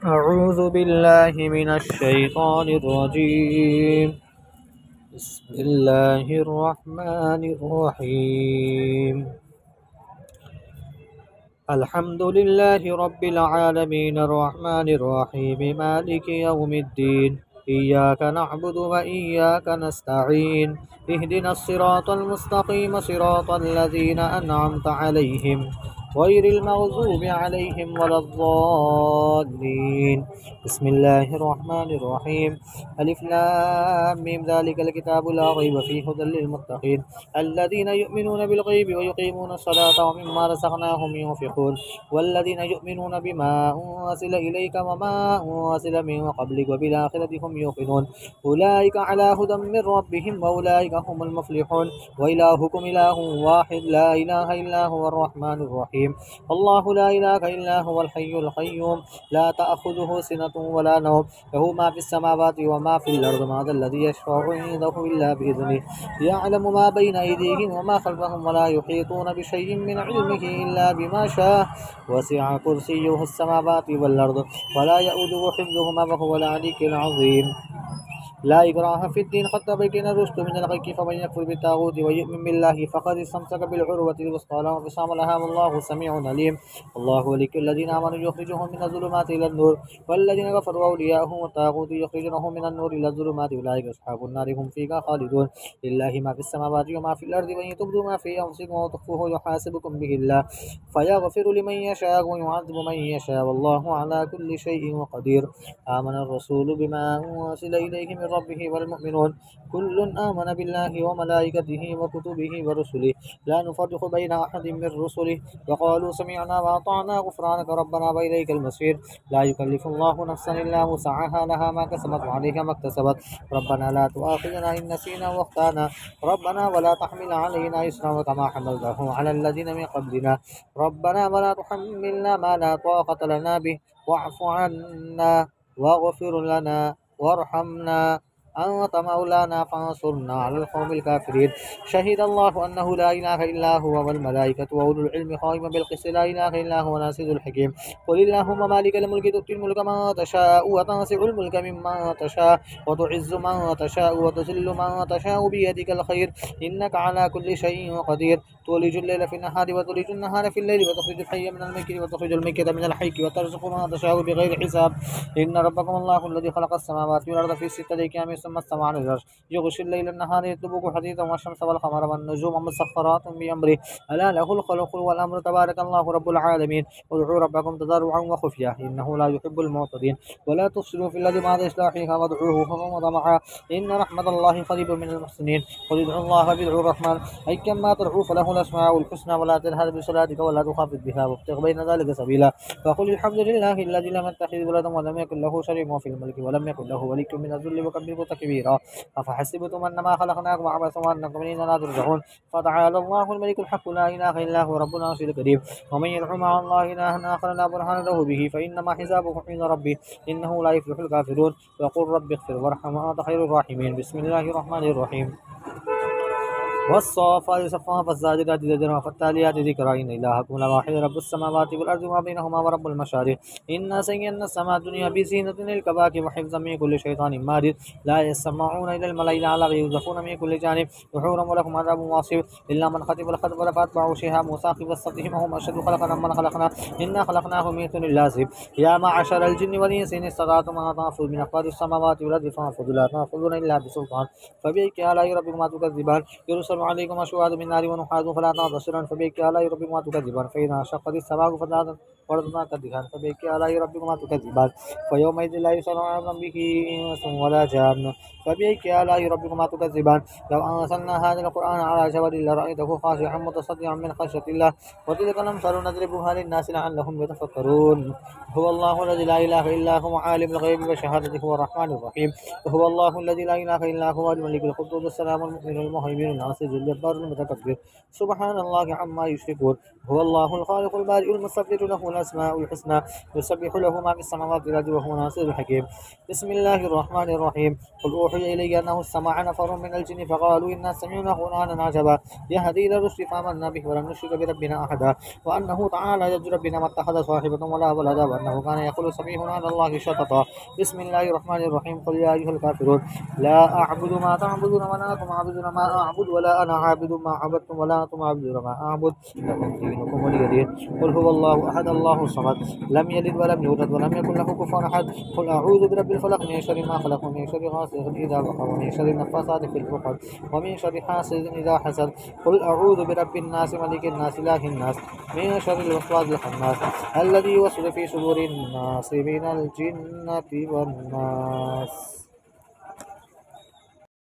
أعوذ بالله من الشيطان الرجيم. بسم الله الرحمن الرحيم. الحمد لله رب العالمين الرحمن الرحيم مالك يوم الدين. إياك نعبد وإياك نستعين. اهدنا الصراط المستقيم صراط الذين أنعمت عليهم غير المغضوب عليهم ولا الضالين. بسم الله الرحمن الرحيم. ألف لام ميم ذلك الكتاب لا ريب فيه هدى للمتقين الذين يؤمنون بالغيب ويقيمون الصلاة ومما رزقناهم ينفقون والذين يؤمنون بما أنزل إليك وما أنزل من قبلك وبالآخرة هم يوقنون أولئك على هدى من ربهم وأولئك هم المفلحون وإلهكم إله واحد لا إله إلا هو الرحمن الرحيم الله لا إله إلا هو الحي القيوم لا تأخذه سنة ولا نوم له ما في السماوات وما في الأرض ما ذا الذي يشفع عنده إلا بإذنه يعلم ما بين أيديهم وما خلفهم ولا يحيطون بشيء من علمه إلا بما شاء وسع كرسيه السماوات والأرض ولا يؤوده حفظهما وهو العلي العظيم لا إكراه في الدين قد تبين الرشد من الغي فمن يكفر بالطاغوت ويؤمن بالله فقد استمسك بالعروة الوثقى لا انفصام لها والله سميع عليم الله ولي الذين آمنوا يخرجهم من الظلمات إلى النور والذين كفروا أولياءهم الطاغوت يخرجونهم من النور إلى الظلمات أولئك أصحاب النار هم فيها خالدون لله ما في السماوات وما في الأرض وإن تبدوا ما في أنفسكم وتخفوه يحاسبكم به الله فيغفر لمن يشاء ويعذب من يشاء والله على كل شيء قدير آمن الرسول بما أنزل إليه من ربه والمؤمنون كل آمن بالله وملائكته وكتبه ورسله لا نفرق بين أحد من رسله وقالوا سمعنا وأطعنا غفرانك ربنا وإليك المصير لا يكلف الله نفسا إلا وسعها لها ما كسبت وعليها ما اكتسبت ربنا لا تؤاخذنا إن نسينا واخطأنا ربنا ولا تحمل علينا إصرا كما حملته على الذين من قبلنا ربنا ولا تحملنا ما لا طاقة لنا به واعف عنا واغفر لنا وارحمنا أنت مولانا فانصرنا على القوم الكافرين شهد الله أنه لا إله إلا هو والملائكة وأولو العلم قائما بالقسط لا إله إلا هو العزيز الحكيم قل اللهم مالك الملك تؤتي الملك ما تشاء وتنزع الملك مما تشاء وتعز من تشاء وتذل من تشاء بيدك الخير إنك على كل شيء قدير تولج الليل في النهار وتولج النهار في الليل وتخرج الحي من الميت وتخرج الميت من الحي وترزق من تشاء بغير حساب إن ربكم الله الذي خلق السماوات والأرض في 6 أيام ثم استوى على العرش يغشي الليل النهار يطلبه حديثا والشمس والقمر والنجوم مسخرات بأمره ألا له الخلق والأمر تبارك الله رب العالمين ادعوا ربكم تضرعا وخفيا إنه لا يحب المعتدين ولا تفسدوا في الذي بعد إصلاحها وادعوه خوفا وطمعا إن رحمة الله قريب من المحسنين قل ادعوا الله وادعوا الرحمن أي كما تدعوا فله الأسماء الحسنى ولا تجهر بصلاتك ولا تخافت بها وابتغ بين ذلك سبيلا فقل الحمد لله الذي لم يتخذ ولدا ولم يكن له شريك في الملك ولم يكن له ولي من الذل وكبره تكبيرا أفحسبتم أنما خلقناكم عبثا وأنكم إلينا لا ترجعون فتعالى الله الملك الحق لا إله إلا هو رب العرش الكريم ومن يدعو مع الله إلها آخر لا برهان له به فإنما حسابه عند ربه إنه لا يفلح الكافرون وقل رب اغفر وارحم وأنت خير الراحمين بسم الله الرحمن الرحيم والصافات صفا فالزاجرات زجرا فالتاليات ذكرا إن إلهكم لواحد رب السماوات والأرض وما بينهما ورب المشارق إنا زينا السماء الدنيا بزينة للكواكب وحفظا من كل شيطان مارد لا يسمعون إلى الملأ الأعلى ويرزقون من كل جانب دحورا ولهم عذاب واصب إلا من خطف الخطب فأتبعه شهاب وثاقب الصدهم وهم أشد خلقا ممن خلقنا إنا خلقناهم من طين لازب يا معشر الجن والإنس إن استطعتم أن تنفذوا من أقطار السماوات والأرض فانفذوا لا تنفذون إلا بسلطان فبأي آلاء ربكما تكذبان يرسل عليكم أشواظ من نار ونحاس فلا تنتصرون فبأي آلاء ربكما تكذبان فإذا انشقت السماء فلا وردنا كدهان فبأي آلاء ربكما تكذبان فيومئذ لا يسأل عن ذنبه إنس ولا جان فبأي آلاء ربكما تكذبان لو أنزلنا هذا القرآن على جبل لرأيته خاشعا متصدعا من خشية الله وتلك الأمثال نضربها للناس لعلهم يتفكرون هو الله الذي لا إله إلا هو عالم الغيب والشهادة هو الرحمن الرحيم هو الله الذي لا إله إلا هو الملك القدوس السلام المؤمن المهيمن العزيز الجبار المتكبر سبحان الله عما يشركون هو الله الخالق البارئ المصور له الأسماء الحسنى يسبح له ما في السماوات والأرض وهو العزيز الحكيم. بسم الله الرحمن الرحيم. قل أوحي إلي أنه استمع نفر من الجن فقالوا إنا سمعنا قرآنا عجبا يهدي إلى الرشد فآمنا به ولن نشرك بربنا أحدا وأنه تعالى جد ربنا ما اتخذ صاحبة ولا ولدا وأنه كان يقول سفيهنا على الله شططا. بسم الله الرحمن الرحيم. قل يا أيها الكافرون لا أعبد ما تعبدون ولا أنتم عابدون ما أعبد ولا أنا عابد ما عبدتم ولا أنتم عابدون ما أعبد لكم دينكم ولي دين. قل هو الله أحد الله الصمد لم يلد ولم يولد ولم يكن له كفوا أحد. قل أعوذ برب الفلق من شر ما خلق ومن شر غاسق إذا وقب ومن شر النفاثات في العقد ومن شر حاسد إذا حسد. قل أعوذ برب الناس ملك الناس إله الناس من شر الوسواس الخناس الذي يوسوس في صدور الناس من الجنة والناس.